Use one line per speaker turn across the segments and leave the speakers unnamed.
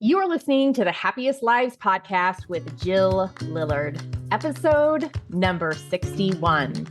You are listening to the Happiest Lives podcast with Jill Lillard, episode number 61.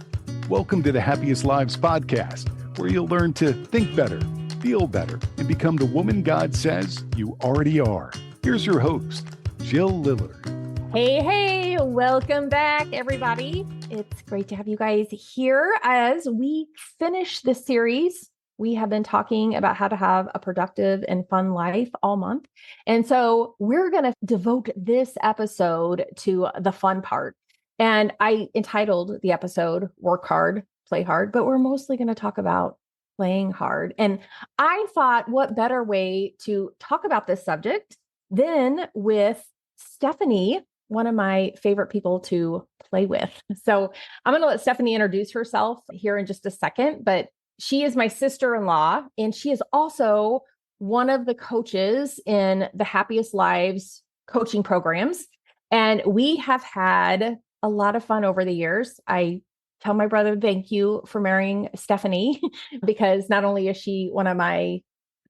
Welcome to the Happiest Lives podcast, where you'll learn to think better, feel better, and become the woman God says you already are. Here's your host, Jill Lillard.
Hey, welcome back, everybody. It's great to have you guys here as we finish this series. We have been talking about how to have a productive and fun life all month. And so we're going to devote this episode to the fun part. And I entitled the episode Work Hard, Play Hard, but we're mostly going to talk about playing hard. And I thought, what better way to talk about this subject than with Stephanie, one of my favorite people to play with. So I'm going to let Stephanie introduce herself here in just a second, but she is my sister-in-law, and she is also one of the coaches in the Happiest Lives coaching programs. And we have had a lot of fun over the years. I tell my brother, thank you for marrying Stephanie, because not only is she one of my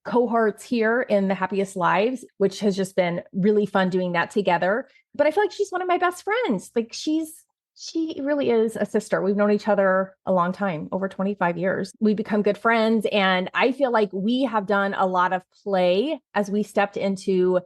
cohorts here in the Happiest Lives, which has just been really fun doing that together, but I feel like she's one of my best friends. She really is a sister. We've known each other a long time, over 25 years. We've become good friends. And I feel like we have done a lot of play as we stepped into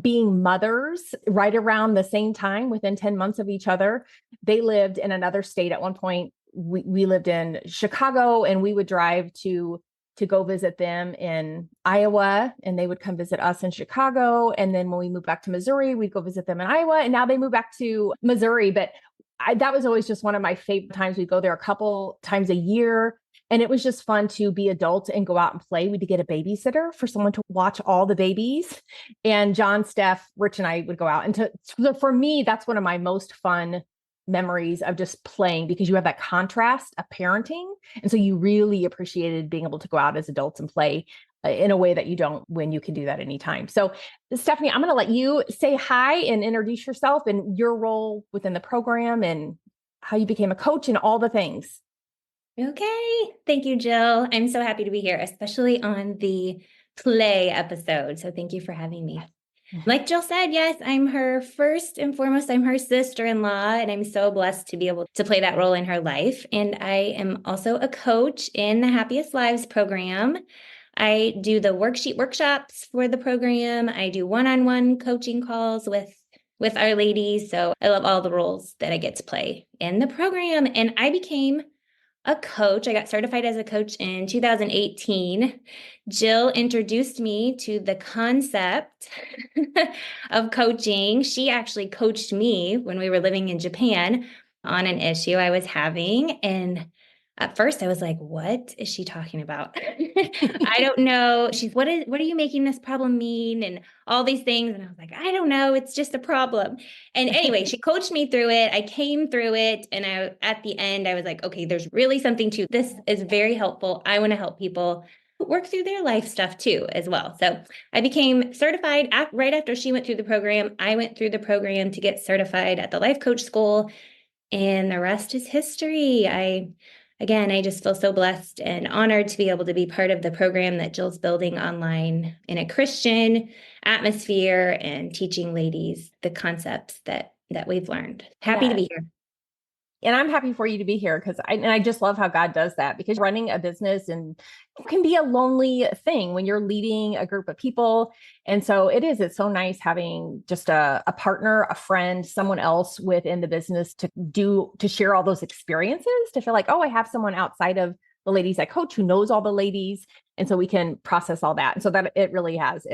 being mothers right around the same time, within 10 months of each other. They lived in another state at one point. We lived in Chicago, and we would drive to go visit them in Iowa, and they would come visit us in Chicago. And then when we moved back to Missouri, we'd go visit them in Iowa. And now they moved back to Missouri. But that was always just one of my favorite times. We'd go there a couple times a year. And it was just fun to be adults and go out and play. We'd get a babysitter for someone to watch all the babies. And John, Steph, Rich, and I would go out. And so for me, that's one of my most fun memories of just playing, because you have that contrast of parenting. And so you really appreciated being able to go out as adults and play in a way that you don't when you can do that anytime. So Stephanie, I'm going to let you say hi and introduce yourself and your role within the program and how you became a coach and all the things.
Okay. Thank you, Jill. I'm so happy to be here, especially on the play episode. So thank you for having me. Like Jill said, yes, I'm her first and foremost, I'm her sister-in-law, and I'm so blessed to be able to play that role in her life. And I am also a coach in the Happiest Lives program. I do the worksheet workshops for the program. I do one-on-one coaching calls with our ladies. So I love all the roles that I get to play in the program. And I became a coach. I got certified as a coach in 2018. Jill introduced me to the concept of coaching. She actually coached me when we were living in Japan on an issue I was having. And at first I was like, what is she talking about? I don't know. What are you making this problem mean? And all these things. And I was like, I don't know. It's just a problem. And anyway, she coached me through it. I came through it. And at the end, I was like, okay, there's really something to this. Is very helpful. I want to help people work through their life stuff too, as well. So I became certified right after she went through the program. I went through the program to get certified at the life coach school, and the rest is history. I just feel so blessed and honored to be able to be part of the program that Jill's building online in a Christian atmosphere and teaching ladies the concepts that we've learned. Happy to be here.
And I'm happy for you to be here, because I just love how God does that, because running a business and it can be a lonely thing when you're leading a group of people. And so it's so nice having just a partner, a friend, someone else within the business to share all those experiences, to feel like, oh, I have someone outside of the ladies I coach who knows all the ladies. And so we can process all that. And so that it really has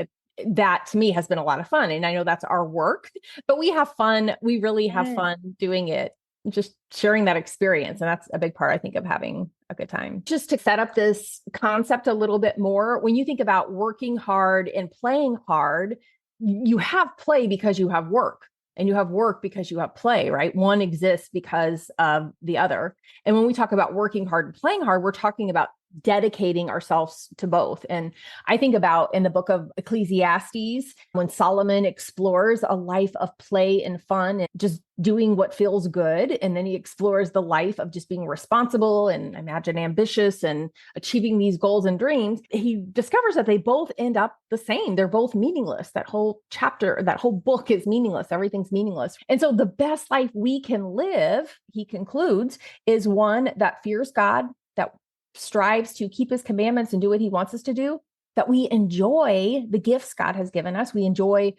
that to me has been a lot of fun. And I know that's our work, but we have fun. We really have fun doing it, just sharing that experience. And that's a big part, I think, of having a good time. Just to set up this concept a little bit more, when you think about working hard and playing hard, you have play because you have work, and you have work because you have play, right? One exists because of the other. And when we talk about working hard and playing hard, we're talking about dedicating ourselves to both. And I think about in the book of Ecclesiastes, when Solomon explores a life of play and fun and just doing what feels good. And then he explores the life of just being responsible and imagine ambitious and achieving these goals and dreams. He discovers that they both end up the same. They're both meaningless. That whole chapter, that whole book is meaningless. Everything's meaningless. And so the best life we can live, he concludes, is one that fears God, that strives to keep his commandments and do what he wants us to do, that we enjoy the gifts God has given us. We enjoy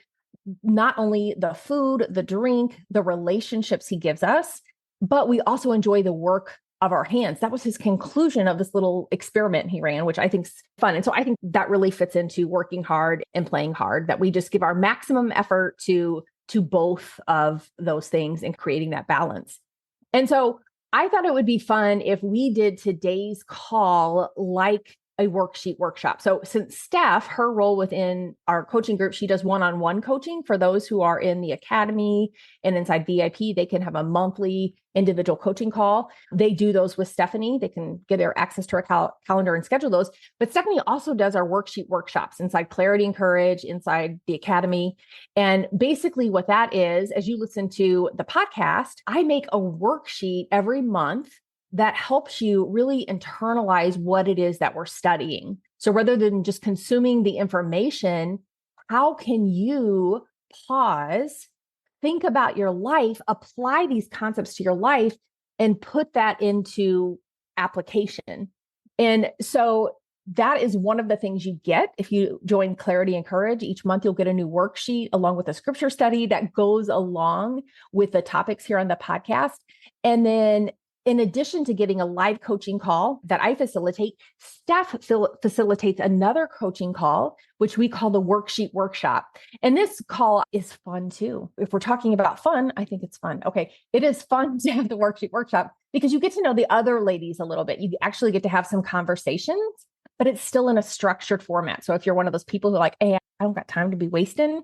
not only the food, the drink, the relationships he gives us, but we also enjoy the work of our hands. That was his conclusion of this little experiment he ran, which I think is fun. And so I think that really fits into working hard and playing hard, that we just give our maximum effort to both of those things and creating that balance. And so I thought it would be fun if we did today's call like a worksheet workshop. So since Steph, her role within our coaching group, she does one-on-one coaching for those who are in the academy and inside VIP, they can have a monthly individual coaching call. They do those with Stephanie. They can get their access to our calendar and schedule those. But Stephanie also does our worksheet workshops inside Clarity and Courage, inside the academy. And basically what that is, as you listen to the podcast, I make a worksheet every month that helps you really internalize what it is that we're studying. So rather than just consuming the information, how can you pause, think about your life, apply these concepts to your life, and put that into application? And so that is one of the things you get if you join Clarity and Courage. Each month, you'll get a new worksheet along with a scripture study that goes along with the topics here on the podcast. And then in addition to getting a live coaching call that I facilitate, Steph facilitates another coaching call, which we call the worksheet workshop. And this call is fun too. If we're talking about fun, I think it's fun. Okay. It is fun to have the worksheet workshop because you get to know the other ladies a little bit. You actually get to have some conversations, but it's still in a structured format. So if you're one of those people who are like, hey, I don't got time to be wasting,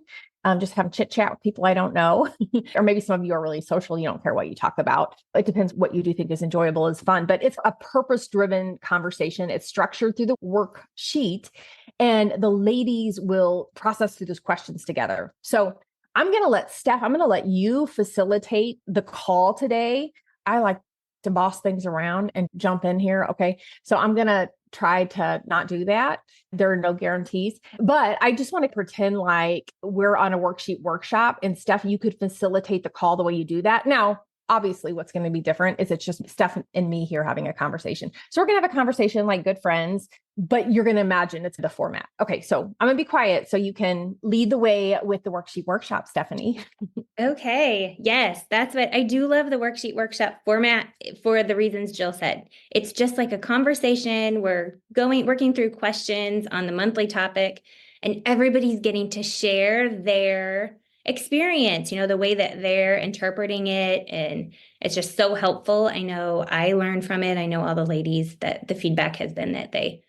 just have chit chat with people I don't know. Or maybe some of you are really social. You don't care what you talk about. It depends what you do think is enjoyable, is fun, but it's a purpose-driven conversation. It's structured through the worksheet and the ladies will process through those questions together. So I'm going to let you facilitate the call today. I like to boss things around and jump in here. Okay. So I'm going to try to not do that. There are no guarantees, but I just want to pretend like we're on a worksheet workshop and Steph, you could facilitate the call the way you do that. Now, obviously what's going to be different is it's just Steph and me here having a conversation. So we're going to have a conversation like good friends, but you're going to imagine it's the format. Okay. So I'm going to be quiet so you can lead the way with the worksheet workshop, Stephanie.
Okay. Yes, that's what I do love, the worksheet workshop format for the reasons Jill said. It's just like a conversation. We're working through questions on the monthly topic, and everybody's getting to share their experience, the way that they're interpreting it. And it's just so helpful. I know I learned from it. I know all the ladies that the feedback has been that they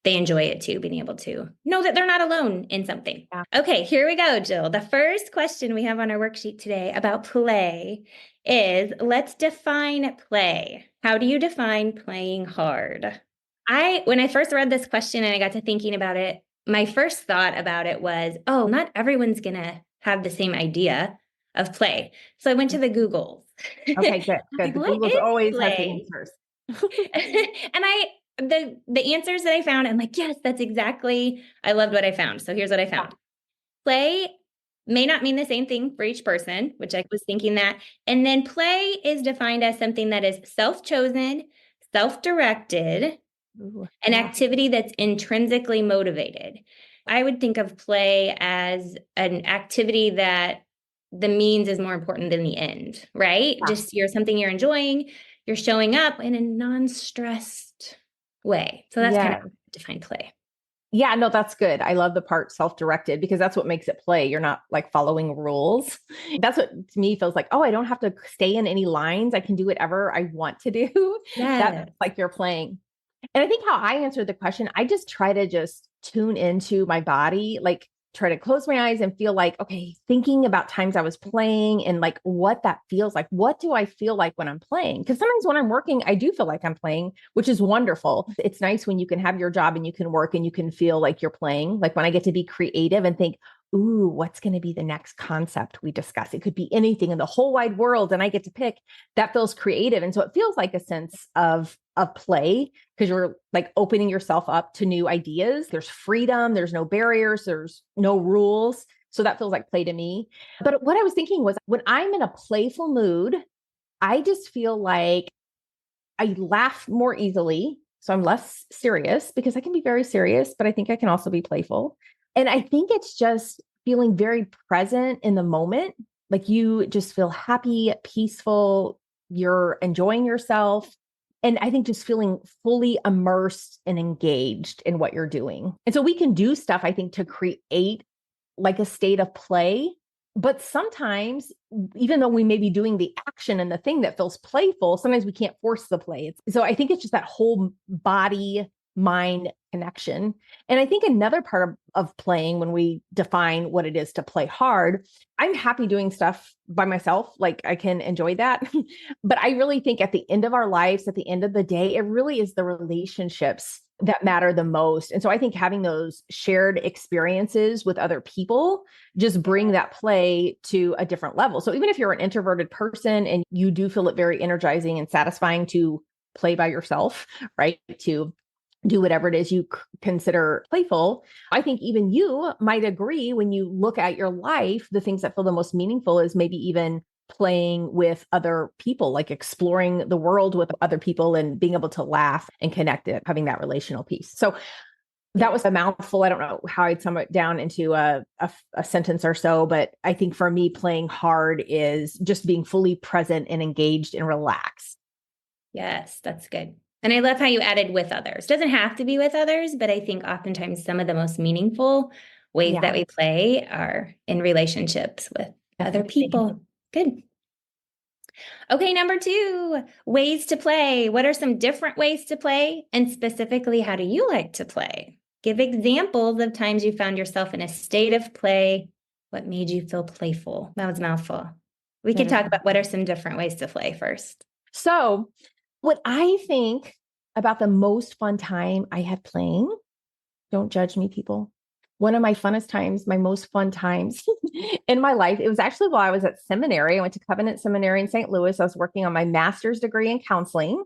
enjoy it too, being able to know that they're not alone in something. Yeah. Okay, here we go, Jill. The first question we have on our worksheet today about play is, let's define play. How do you define playing hard? When I first read this question and I got to thinking about it, my first thought about it was, oh, not everyone's going to have the same idea of play. So I went to the Googles.
Okay, good. The Googles always have the answers.
And the answers that I found, I'm like, yes, that's exactly, I loved what I found. So here's what I found. Play may not mean the same thing for each person, which I was thinking that. And then play is defined as something that is self-chosen, self-directed, an activity that's intrinsically motivated. I would think of play as an activity that the means is more important than the end, right? Yeah. Just something you're enjoying, you're showing up in a non-stressed way. So that's kind of define play.
Yeah, no, that's good. I love the part self-directed because that's what makes it play. You're not like following rules. That's what to me feels like, oh, I don't have to stay in any lines. I can do whatever I want to do. That's like you're playing. And I think how I answered the question, I just try to just tune into my body. Like try to close my eyes and feel like, okay, thinking about times I was playing and like what that feels like. What do I feel like when I'm playing? Because sometimes when I'm working, I do feel like I'm playing, which is wonderful. It's nice when you can have your job and you can work and you can feel like you're playing. Like when I get to be creative and think, ooh, what's going to be the next concept we discuss? It could be anything in the whole wide world, and I get to pick. That feels creative. And so it feels like a sense of play because you're like opening yourself up to new ideas. There's freedom, there's no barriers, there's no rules. So that feels like play to me. But what I was thinking was when I'm in a playful mood, I just feel like I laugh more easily. So I'm less serious because I can be very serious, but I think I can also be playful. And I think it's just feeling very present in the moment. Like you just feel happy, peaceful, you're enjoying yourself. And I think just feeling fully immersed and engaged in what you're doing. And so we can do stuff, I think, to create like a state of play. But sometimes, even though we may be doing the action and the thing that feels playful, sometimes we can't force the play. So I think it's just that whole body mind connection. And I think another part of playing, when we define what it is to play hard, I'm happy doing stuff by myself. Like I can enjoy that. But I really think at the end of our lives, at the end of the day, it really is the relationships that matter the most. And so I think having those shared experiences with other people just bring that play to a different level. So even if you're an introverted person and you do feel it very energizing and satisfying to play by yourself, right? To do whatever it is you consider playful. I think even you might agree when you look at your life, the things that feel the most meaningful is maybe even playing with other people, like exploring the world with other people and being able to laugh and connect it, having that relational piece. So that was a mouthful. I don't know how I'd sum it down into a sentence or so, but I think for me, playing hard is just being fully present and engaged and relaxed.
Yes, that's good. And I love how you added with others. Doesn't have to be with others, but I think oftentimes some of the most meaningful ways that we play are in relationships with other people. Good. Okay, number 2, ways to play. What are some different ways to play? And specifically, how do you like to play? Give examples of times you found yourself in a state of play. What made you feel playful? That was a mouthful. We could talk about what are some different ways to play first.
So what I think about the most fun time I had playing, don't judge me, people. One of my funnest times, my most fun times in my life, it was actually while I was at seminary. I went to Covenant Seminary in St. Louis. I was working on my master's degree in counseling.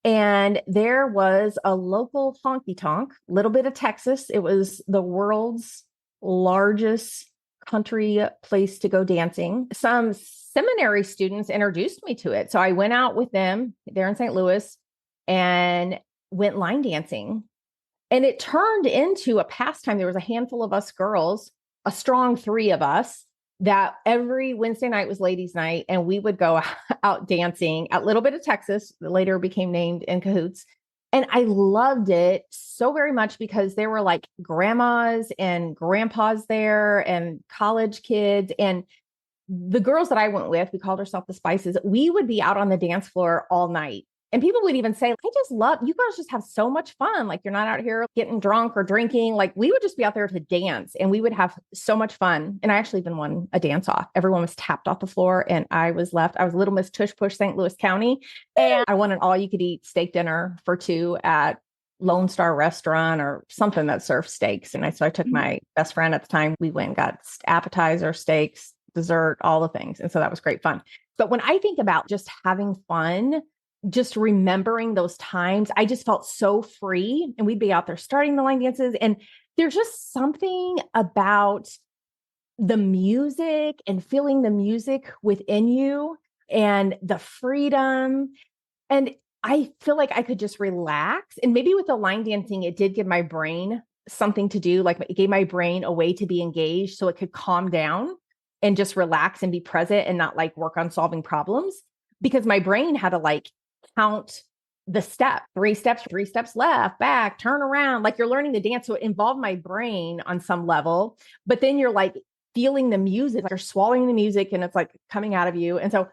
And there was a local honky tonk, little bit of Texas. It was the world's largest country place to go dancing. Some seminary students introduced me to it. So I went out with them there in St. Louis and went line dancing. And it turned into a pastime. There was a handful of us girls, a strong 3 of us, that every Wednesday night was ladies' night. And we would go out dancing at Little Bit of Texas, that later became named In Cahoots. And I loved it so very much because there were like grandmas and grandpas there and college kids. And the girls that I went with, we called ourselves the Spices, we would be out on the dance floor all night. And people would even say, I just love, you guys just have so much fun. Like you're not out here getting drunk or drinking. Like we would just be out there to dance and we would have so much fun. And I actually even won a dance off. Everyone was tapped off the floor and I was left. I was Little Miss Tush Push, St. Louis County. And I won an all you could eat steak dinner for 2 at Lone Star Restaurant or something that served steaks. And so I took my best friend at the time. We went and got appetizer, steaks, dessert, all the things. And so that was great fun. But when I think about just having fun, just remembering those times, I just felt so free. And we'd be out there starting the line dances. And there's just something about the music and feeling the music within you and the freedom. And I feel like I could just relax. And maybe with the line dancing, it did give my brain something to do. Like it gave my brain a way to be engaged so it could calm down and just relax and be present and not like work on solving problems, because my brain had to like count the step, 3 steps left, back, turn around, like you're learning to dance. So it involved my brain on some level, but then you're like feeling the music, like you're swallowing the music and it's like coming out of you. And so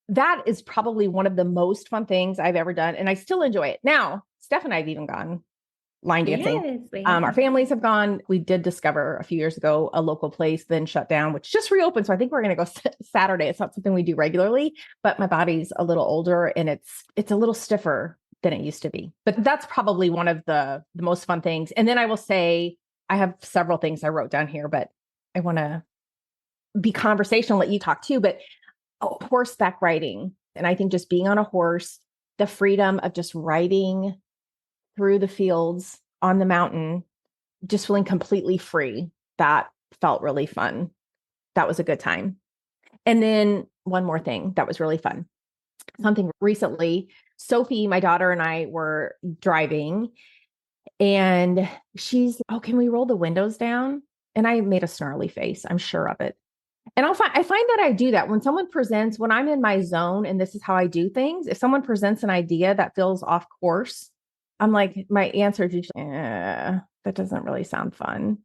that is probably one of the most fun things I've ever done. And I still enjoy it. Now, Steph and I have even gone line dancing.
Yes, we
Our
have.
families have gone. We did discover a few years ago a local place, then shut down, which just reopened. So I think we're going to go Saturday. It's not something we do regularly, but my body's a little older and it's a little stiffer than it used to be. But that's probably one of the most fun things. And then I will say, I have several things I wrote down here, but I want to be conversational, let you talk too. But horseback riding, and I think just being on a horse, the freedom of just riding through the fields on the mountain, just feeling completely free. That felt really fun. That was a good time. And then one more thing that was really fun. Something recently, Sophie, my daughter, and I were driving and she's, oh, can we roll the windows down? And I made a snarly face. I'm sure of it. And I find that I do that when someone presents, when I'm in my zone and this is how I do things. If someone presents an idea that feels off course, I'm like, my answer is usually, that doesn't really sound fun.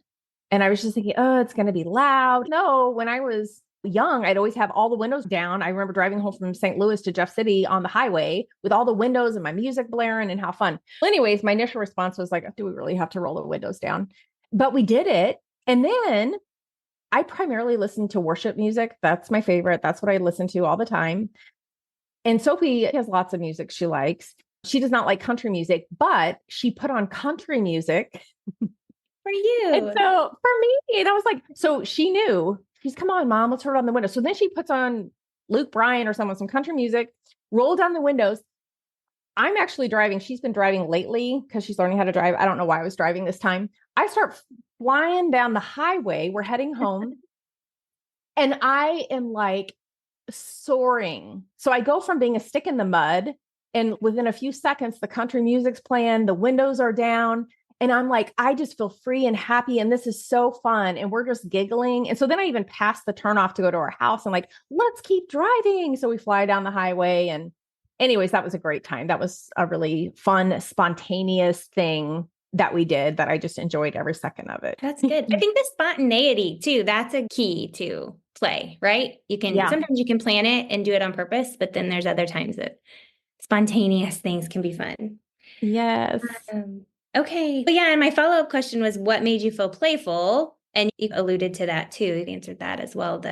And I was just thinking, oh, it's going to be loud. No, when I was young, I'd always have all the windows down. I remember driving home from St. Louis to Jeff City on the highway with all the windows and my music blaring and how fun. Well, anyways, my initial response was like, do we really have to roll the windows down? But we did it. And then I primarily listen to worship music. That's my favorite. That's what I listen to all the time. And Sophie has lots of music she likes. She does not like country music, but she put on country music
For you.
and so for me, and I was like, so she knew. She's, come on, mom, let's turn it on the window. So then she puts on Luke Bryan or someone, some country music, roll down the windows. I'm actually driving. She's been driving lately because she's learning how to drive. I don't know why I was driving this time. I start flying down the highway. We're heading home. And I am like soaring. So I go from being a stick in the mud, and within a few seconds, the country music's playing, the windows are down. And I'm like, I just feel free and happy. And this is so fun. And we're just giggling. And so then I even passed the turnoff to go to our house and like, let's keep driving. So we fly down the highway. And anyways, that was a great time. That was a really fun, spontaneous thing that we did that I just enjoyed every second of it.
That's good. I think the spontaneity too, that's a key to play, right? Sometimes you can plan it and do it on purpose, but then there's other times that spontaneous things can be fun.
Yes.
Okay. But yeah. And my follow-up question was, what made you feel playful? And you alluded to that too. You've answered that as well.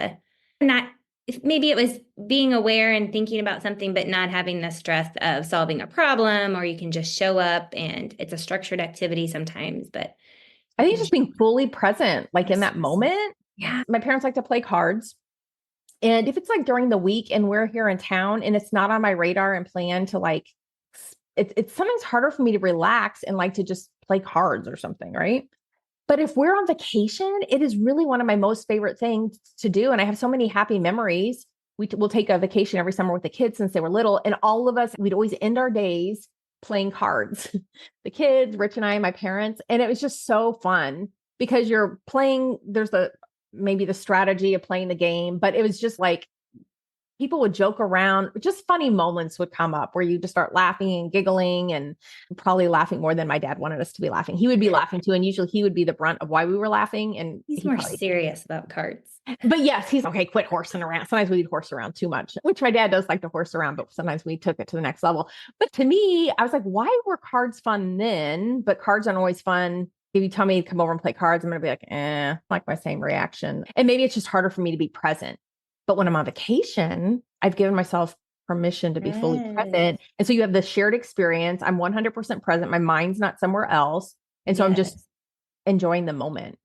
Maybe it was being aware and thinking about something, but not having the stress of solving a problem, or you can just show up and it's a structured activity sometimes, but
I think just being fully present, like in that moment.
Yeah.
My parents like to play cards. And if it's like during the week and we're here in town and it's not on my radar and plan to like, it's sometimes harder for me to relax and like to just play cards or something, right? But if we're on vacation, it is really one of my most favorite things to do. And I have so many happy memories. We'll take a vacation every summer with the kids since they were little. And all of us, we'd always end our days playing cards. The kids, Rich and I, my parents. And it was just so fun because you're playing, there's maybe the strategy of playing the game, but it was just like, people would joke around, just funny moments would come up where you just start laughing and giggling and probably laughing more than my dad wanted us to be laughing. He would be laughing too. And usually he would be the brunt of why we were laughing. And
he's more serious about cards.
But yes, he's okay, quit horsing around. Sometimes we'd horse around too much, which my dad does like to horse around, but sometimes we took it to the next level. But to me, I was like, why were cards fun then? But cards aren't always fun. If you tell me to come over and play cards, I'm going to be like, like my same reaction. And maybe it's just harder for me to be present. But when I'm on vacation, I've given myself permission to be fully present. And so you have the shared experience. I'm 100% present. My mind's not somewhere else. And so I'm just enjoying the moment.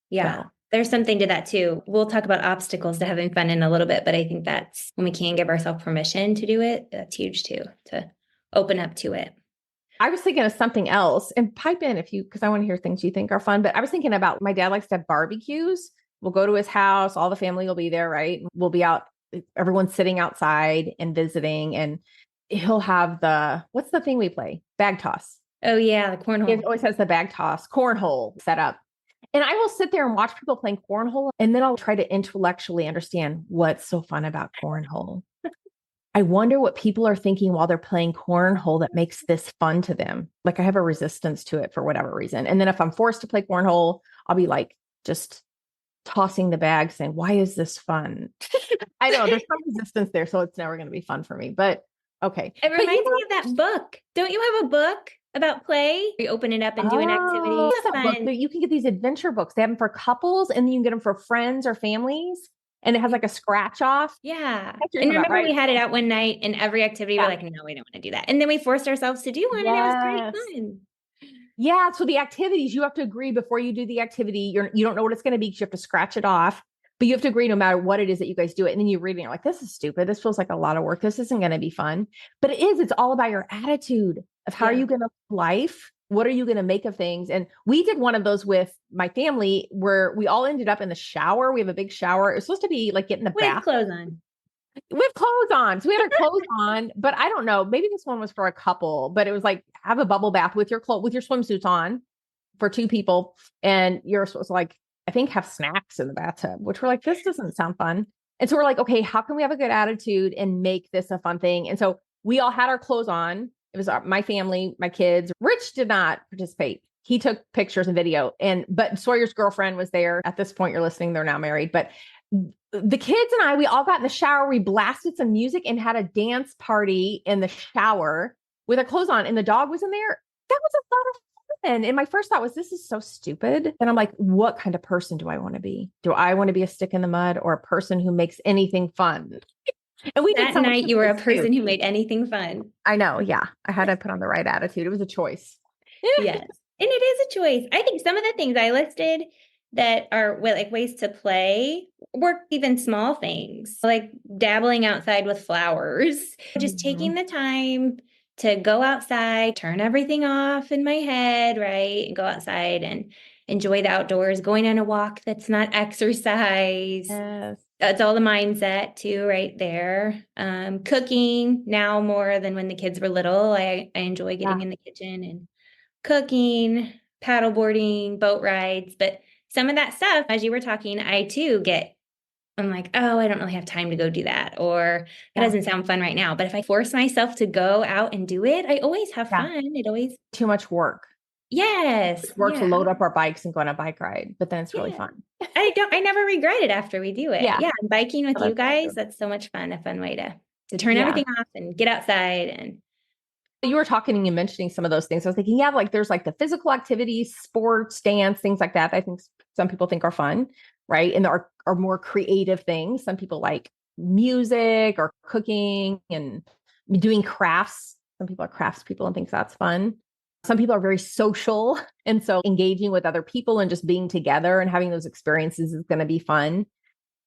Yeah. So there's something to that too. We'll talk about obstacles to having fun in a little bit, but I think that's when we can give ourselves permission to do it. That's huge too, to open up to it.
I was thinking of something else, and pipe in because I want to hear things you think are fun. But I was thinking about, my dad likes to have barbecues. We'll go to his house. All the family will be there, right? We'll be out. Everyone's sitting outside and visiting, and he'll have what's the thing we play? Bag toss.
Oh yeah. The cornhole.
He always has the bag toss, cornhole set up. And I will sit there and watch people playing cornhole. And then I'll try to intellectually understand what's so fun about cornhole. I wonder what people are thinking while they're playing cornhole that makes this fun to them. Like I have a resistance to it for whatever reason. And then if I'm forced to play cornhole, I'll be like, just tossing the bag saying, why is this fun? I know there's some resistance there. So it's never going to be fun for me, but okay.
It reminds me of that book. Don't you have a book about play. You open it up and do an activity.
It's a book. You can get these adventure books. They have them for couples, and then you can get them for friends or families. And it has like a scratch off.
Yeah. And remember, we had it out one night, and every activity, we're like, no, we don't want to do that. And then we forced ourselves to do one, and it was great fun.
Yeah. So the activities, you have to agree before you do the activity. You don't know what it's going to be because you have to scratch it off, but you have to agree no matter what it is that you guys do it. And then you read it and you're like, this is stupid. This feels like a lot of work. This isn't going to be fun. But it is. It's all about your attitude of how are you going to live life? What are you going to make of things? And we did one of those with my family where we all ended up in the shower. We have a big shower. It was supposed to be like getting the bath.
With clothes on.
With clothes on. So we had our clothes on, but I don't know. Maybe this one was for a couple, but it was like have a bubble bath with your swimsuits on for two people. And you're supposed to like, I think have snacks in the bathtub, which we're like, this doesn't sound fun. And so we're like, okay, how can we have a good attitude and make this a fun thing? And so we all had our clothes on. It was my family, my kids. Rich did not participate. He took pictures and video, but Sawyer's girlfriend was there. At this point, you're listening, they're now married. But the kids and I, we all got in the shower. We blasted some music and had a dance party in the shower with our clothes on. And the dog was in there. That was a lot of fun. And my first thought was, this is so stupid. And I'm like, what kind of person do I want to be? Do I want to be a stick in the mud or a person who makes anything fun? And we
that night you were a person who made anything fun.
I know. Yeah. I had to put on the right attitude. It was a choice.
Yes. And it is a choice. I think some of the things I listed that are like ways to play work, even small things like dabbling outside with flowers, just taking the time to go outside, turn everything off in my head, right? And go outside and enjoy the outdoors, going on a walk that's not exercise.
Yes.
It's all the mindset too, right there. Cooking now more than when the kids were little. I enjoy getting in the kitchen and cooking, paddleboarding, boat rides. But some of that stuff, as you were talking, I'm like, oh, I don't really have time to go do that. Or it doesn't sound fun right now. But if I force myself to go out and do it, I always have fun. It always
too much work.
Yes.
It's work to load up our bikes and go on a bike ride, but then it's really fun.
I never regret it after we do it. Yeah. Biking with you guys, that's so much fun. A fun way to turn everything off and get outside. And
you were talking and you mentioning some of those things. I was thinking, like there's like the physical activities, sports, dance, things like that. I think some people think are fun, right? And there are more creative things. Some people like music or cooking and doing crafts. Some people are crafts people and think that's fun. Some people are very social. And so engaging with other people and just being together and having those experiences is going to be fun.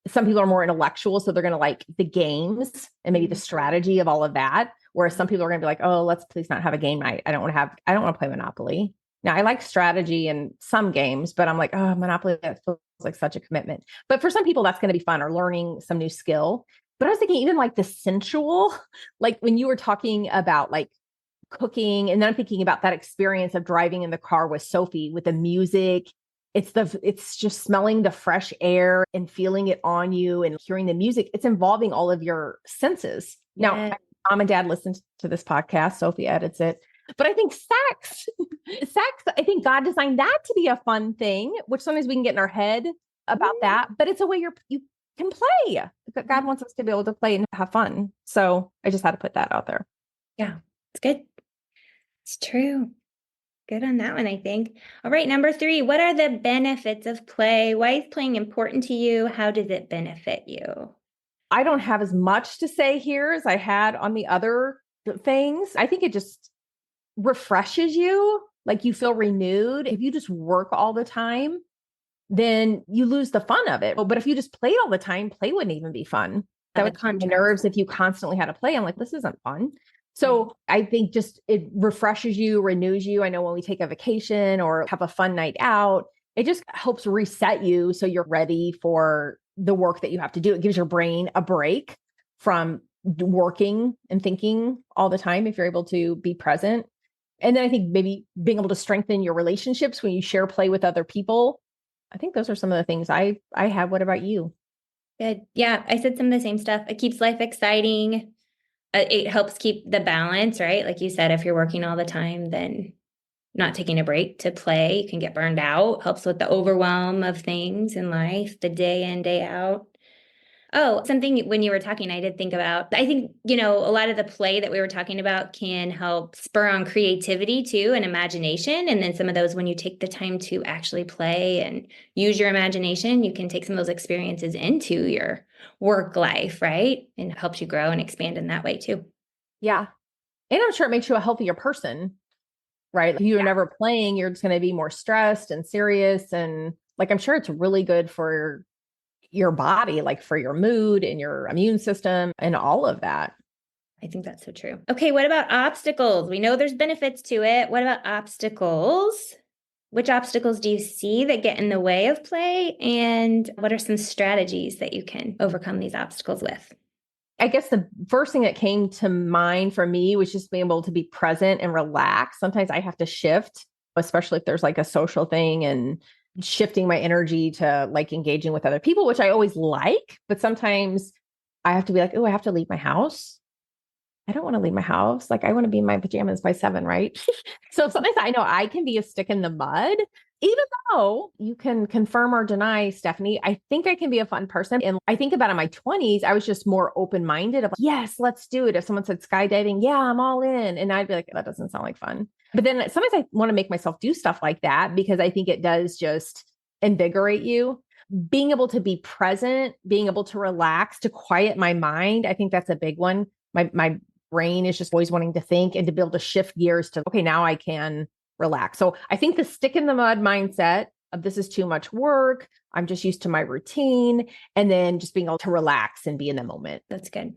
Some people are more intellectual. So they're going to like the games and maybe the strategy of all of that. Whereas some people are going to be like, oh, let's please not have a game night. I don't want to play Monopoly. Now I like strategy in some games, but I'm like, oh, Monopoly, that feels like such a commitment. But for some people, that's going to be fun or learning some new skill. But I was thinking even like the sensual, like when you were talking about like cooking, and then I'm thinking about that experience of driving in the car with Sophie with the music. It's just smelling the fresh air and feeling it on you and hearing the music. It's involving all of your senses. Now, mom and dad listen to this podcast. Sophie edits it. But I think sex, I think God designed that to be a fun thing, which sometimes we can get in our head about that, but it's a way you can play. God wants us to be able to play and have fun. So I just had to put that out there.
Yeah, it's good. It's true. Good on that one, I think. All right, number 3, what are the benefits of play? Why is playing important to you? How does it benefit you?
I don't have as much to say here as I had on the other things. I think it just refreshes you, like you feel renewed. If you just work all the time, then you lose the fun of it. But if you just played all the time, play wouldn't even be fun. That would calm your nerves if you constantly had to play. I'm like, this isn't fun. So I think just it refreshes you, renews you. I know when we take a vacation or have a fun night out, it just helps reset you so you're ready for the work that you have to do. It gives your brain a break from working and thinking all the time if you're able to be present. And then I think maybe being able to strengthen your relationships when you share play with other people. I think those are some of the things I have. What about you?
Good. Yeah, I said some of the same stuff. It keeps life exciting. It helps keep the balance, right? Like you said, if you're working all the time, then not taking a break to play, you can get burned out. Helps with the overwhelm of things in life, the day in, day out. Oh, something when you were talking, I did think about, I think, a lot of the play that we were talking about can help spur on creativity too and imagination. And then some of those, when you take the time to actually play and use your imagination, you can take some of those experiences into your work life, right? And it helps you grow and expand in that way too.
Yeah. And I'm sure it makes you a healthier person, right? If you're never playing, you're just going to be more stressed and serious. And like, I'm sure it's really good for your body, like for your mood and your immune system and all of that.
I think that's so true. Okay, what about obstacles? We know there's benefits to it. What about obstacles? Which obstacles do you see that get in the way of play? And what are some strategies that you can overcome these obstacles with?
I guess the first thing that came to mind for me was just being able to be present and relax. Sometimes I have to shift, especially if there's like a social thing, and shifting my energy to like engaging with other people, which I always like. But sometimes I have to be like, oh, I have to leave my house. I don't want to leave my house. Like I want to be in my pajamas by 7, right? So sometimes I know I can be a stick in the mud, even though you can confirm or deny, Stephanie. I think I can be a fun person. And I think about in my 20s, I was just more open-minded of like, yes, let's do it. If someone said skydiving, yeah, I'm all in. And I'd be like, that doesn't sound like fun. But then sometimes I want to make myself do stuff like that because I think it does just invigorate you. Being able to be present, being able to relax, to quiet my mind. I think that's a big one. My brain is just always wanting to think, and to be able to shift gears to, okay, now I can relax. So I think the stick in the mud mindset of this is too much work, I'm just used to my routine, and then just being able to relax and be in the moment.
That's good.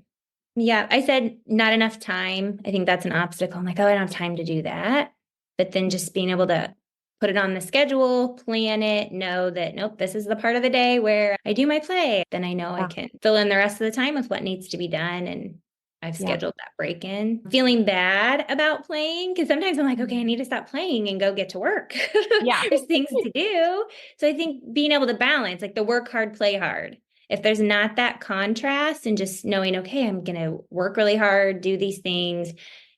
Yeah, I said not enough time. I think that's an obstacle. I'm like, oh, I don't have time to do that. But then just being able to put it on the schedule, plan it, know that, nope, this is the part of the day where I do my play. Then I know I can fill in the rest of the time with what needs to be done. And I've scheduled that break in. Feeling bad about playing, because sometimes I'm like, okay, I need to stop playing and go get to work.
Yeah.
There's things to do. So I think being able to balance, like the work hard, play hard. If there's not that contrast and just knowing, okay, I'm going to work really hard, do these things,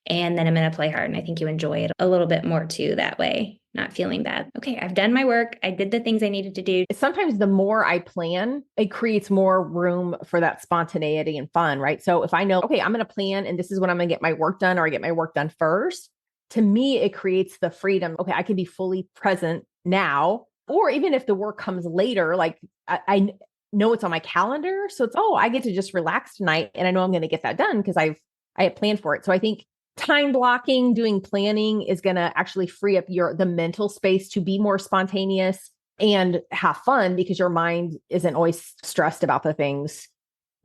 and then I'm going to play hard. And I think you enjoy it a little bit more too that way, not feeling bad. Okay, I've done my work. I did the things I needed to do.
Sometimes the more I plan, it creates more room for that spontaneity and fun, right? So if I know, okay, I'm going to plan and this is when I'm going to get my work done, or I get my work done first, to me, it creates the freedom. Okay, I can be fully present now. Or even if the work comes later, like I know it's on my calendar. So it's, oh, I get to just relax tonight. And I know I'm going to get that done because I had planned for it. So I think time blocking, doing planning is going to actually free up the mental space to be more spontaneous and have fun, because your mind isn't always stressed about the things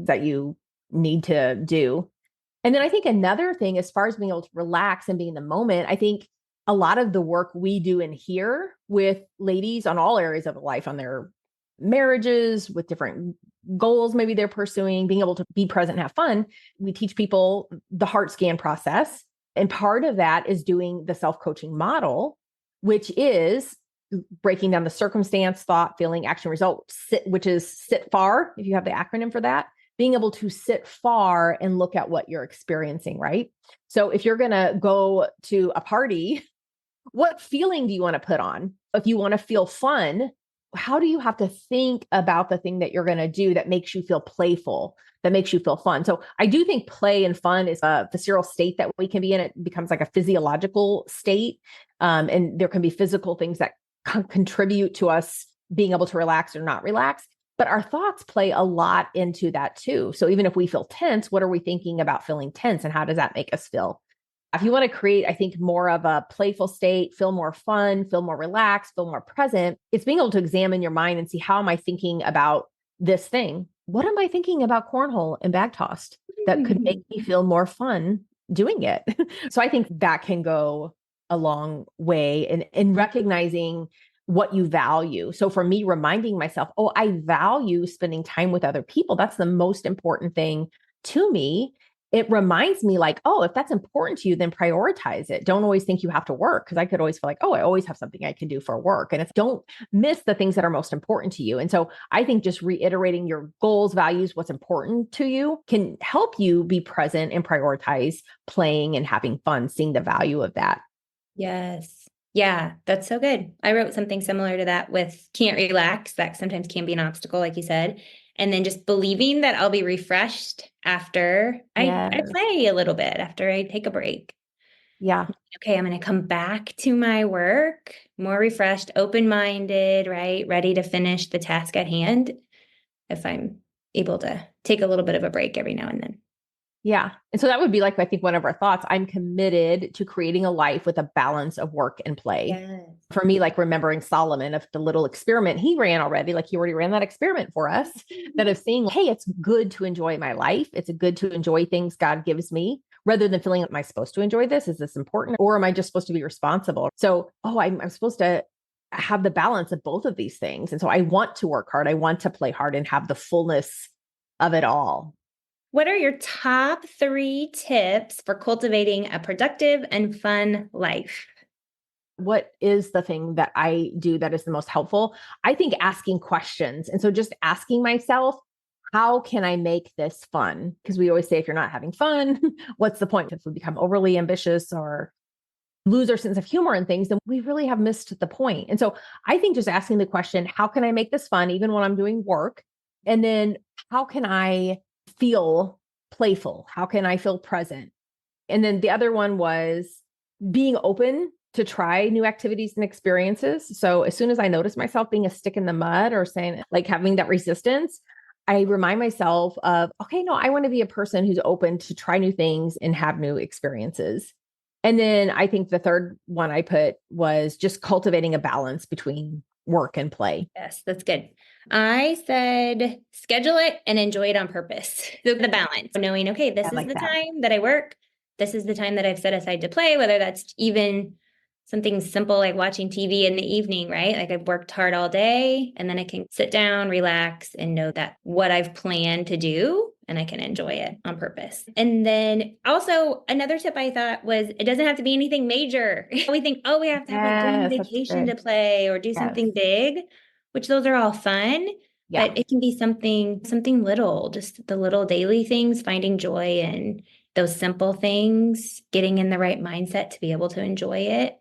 that you need to do. And then I think another thing, as far as being able to relax and be in the moment, I think a lot of the work we do in here with ladies on all areas of life, on their marriages, with different goals maybe they're pursuing, being able to be present and have fun. We teach people the heart scan process. And part of that is doing the self-coaching model, which is breaking down the circumstance, thought, feeling, action, result, which is sit far, if you have the acronym for that. Being able to sit far and look at what you're experiencing, right? So if you're going to go to a party, what feeling do you want to put on? If you want to feel fun, how do you have to think about the thing that you're going to do that makes you feel playful, that makes you feel fun? So I do think play and fun is a visceral state that we can be in. It becomes like a physiological state. And there can be physical things that contribute to us being able to relax or not relax. But our thoughts play a lot into that too. So even if we feel tense, what are we thinking about feeling tense, and how does that make us feel? If you want to create, I think, more of a playful state, feel more fun, feel more relaxed, feel more present, it's being able to examine your mind and see, how am I thinking about this thing? What am I thinking about cornhole and bag tossed that could make me feel more fun doing it? So I think that can go a long way in recognizing what you value. So for me, reminding myself, oh, I value spending time with other people. That's the most important thing to me. It reminds me like, oh, if that's important to you, then prioritize it. Don't always think you have to work, because I could always feel like, oh, I always have something I can do for work. And don't miss the things that are most important to you. And so I think just reiterating your goals, values, what's important to you can help you be present and prioritize playing and having fun, seeing the value of that.
Yes. Yeah, that's so good. I wrote something similar to that with can't relax. That sometimes can be an obstacle, like you said. And then just believing that I'll be refreshed after I play a little bit, after I take a break.
Yeah.
Okay, I'm going to come back to my work more refreshed, open-minded, right? Ready to finish the task at hand if I'm able to take a little bit of a break every now and then.
Yeah. And so that would be like, I think one of our thoughts, I'm committed to creating a life with a balance of work and play.
Yes.
For me, like remembering Solomon of the little experiment he ran already, like he already ran that experiment for us, that of seeing, hey, it's good to enjoy my life. It's good to enjoy things God gives me rather than feeling, am I supposed to enjoy this? Is this important? Or am I just supposed to be responsible? So, I'm supposed to have the balance of both of these things. And so I want to work hard. I want to play hard and have the fullness of it all.
What are your top 3 tips for cultivating a productive and fun life?
What is the thing that I do that is the most helpful? I think asking questions. And so just asking myself, how can I make this fun? Because we always say, if you're not having fun, what's the point? If we become overly ambitious or lose our sense of humor and things, then we really have missed the point. And so I think just asking the question, how can I make this fun, even when I'm doing work? And then how can I feel playful? How can I feel present? And then the other one was being open to try new activities and experiences. So as soon as I notice myself being a stick in the mud or saying, like, having that resistance, I remind myself of, okay, no, I want to be a person who's open to try new things and have new experiences. And then I think the third one I put was just cultivating a balance between work and play.
Yes, that's good. I said schedule it and enjoy it on purpose. So the balance, knowing, okay, this is the time that I work. This is the time that I've set aside to play, whether that's even something simple like watching TV in the evening, right? Like I've worked hard all day and then I can sit down, relax, and know that what I've planned to do and I can enjoy it on purpose. And then also another tip I thought was it doesn't have to be anything major. We think, oh, we have to have a dream vacation to play or do something big, which those are all fun.
Yeah.
But it can be something little, just the little daily things, finding joy in those simple things, getting in the right mindset to be able to enjoy it.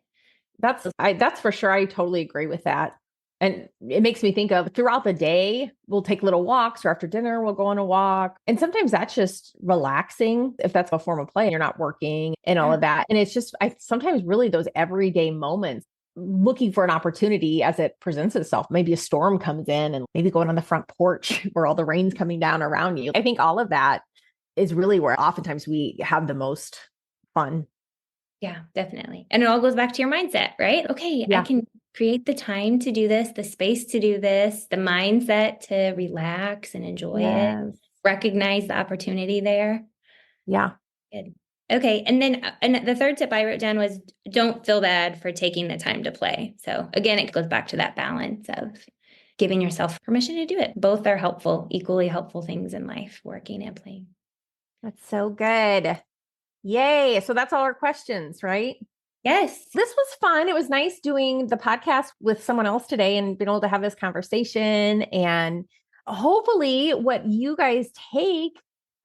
That's for sure. I totally agree with that. And it makes me think of throughout the day, we'll take little walks, or after dinner, we'll go on a walk. And sometimes that's just relaxing, if that's a form of play, you're not working and all of that. And it's just, I sometimes really those everyday moments, looking for an opportunity as it presents itself. Maybe a storm comes in and maybe going on the front porch where all the rain's coming down around you. I think all of that is really where oftentimes we have the most fun.
Yeah, definitely. And it all goes back to your mindset, right? Okay, I can create the time to do this, the space to do this, the mindset to relax and enjoy it, recognize the opportunity there.
Yeah.
Good. Okay. And then and the third tip I wrote down was don't feel bad for taking the time to play. So again, it goes back to that balance of giving yourself permission to do it. Both are helpful, equally helpful things in life, working and playing.
That's so good. Yay. So that's all our questions, right?
Yes.
This was fun. It was nice doing the podcast with someone else today and being able to have this conversation. And hopefully what you guys take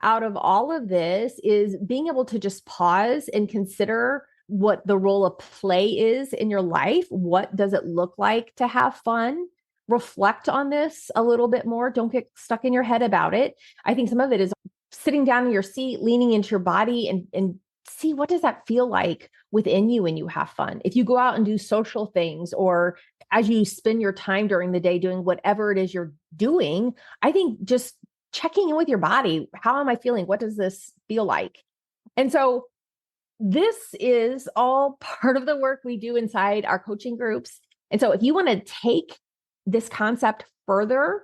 out of all of this is being able to just pause and consider what the role of play is in your life. What does it look like to have fun? Reflect on this a little bit more. Don't get stuck in your head about it. I think some of it is sitting down in your seat, leaning into your body and see what does that feel like within you when you have fun. If you go out and do social things, or as you spend your time during the day doing whatever it is you're doing, I think just checking in with your body. How am I feeling? What does this feel like? And so this is all part of the work we do inside our coaching groups. And so if you want to take this concept further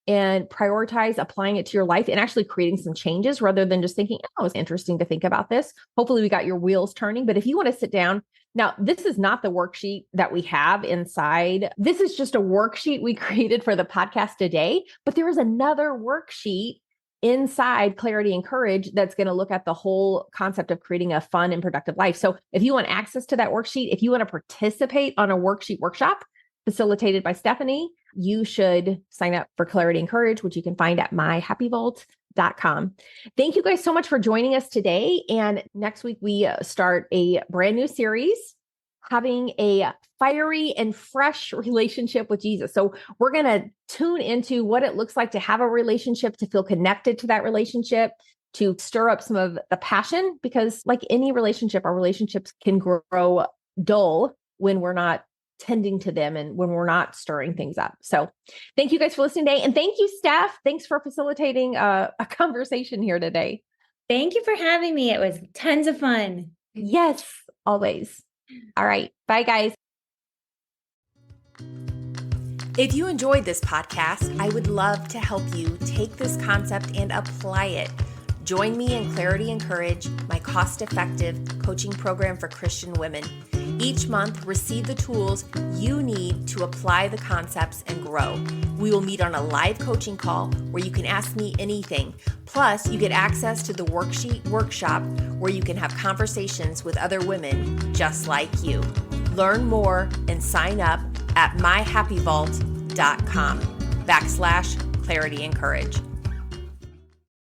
and prioritize applying it to your life and actually creating some changes rather than just thinking, oh, it's interesting to think about this. Hopefully we got your wheels turning. But if you want to sit down, now this is not the worksheet that we have inside. This is just a worksheet we created for the podcast today, but there is another worksheet inside Clarity and Courage that's going to look at the whole concept of creating a fun and productive life. So if you want access to that worksheet, if you want to participate on a worksheet workshop facilitated by Stephanie, you should sign up for Clarity and Courage, which you can find at myhappyvault.com. Thank you guys so much for joining us today. And next week, we start a brand new series, having a fiery and fresh relationship with Jesus. So we're going to tune into what it looks like to have a relationship, to feel connected to that relationship, to stir up some of the passion, because like any relationship, our relationships can grow dull when we're not tending to them and when we're not stirring things up. So thank you guys for listening today. And thank you, Steph. Thanks for facilitating a conversation here today.
Thank you for having me. It was tons of fun.
Yes, always. All right. Bye, guys.
If you enjoyed this podcast, I would love to help you take this concept and apply it. Join me in Clarity and Courage, my cost-effective coaching program for Christian women. Each month, receive the tools you need to apply the concepts and grow. We will meet on a live coaching call where you can ask me anything. Plus, you get access to the worksheet workshop where you can have conversations with other women just like you. Learn more and sign up at myhappyvault.com/Clarity and Courage.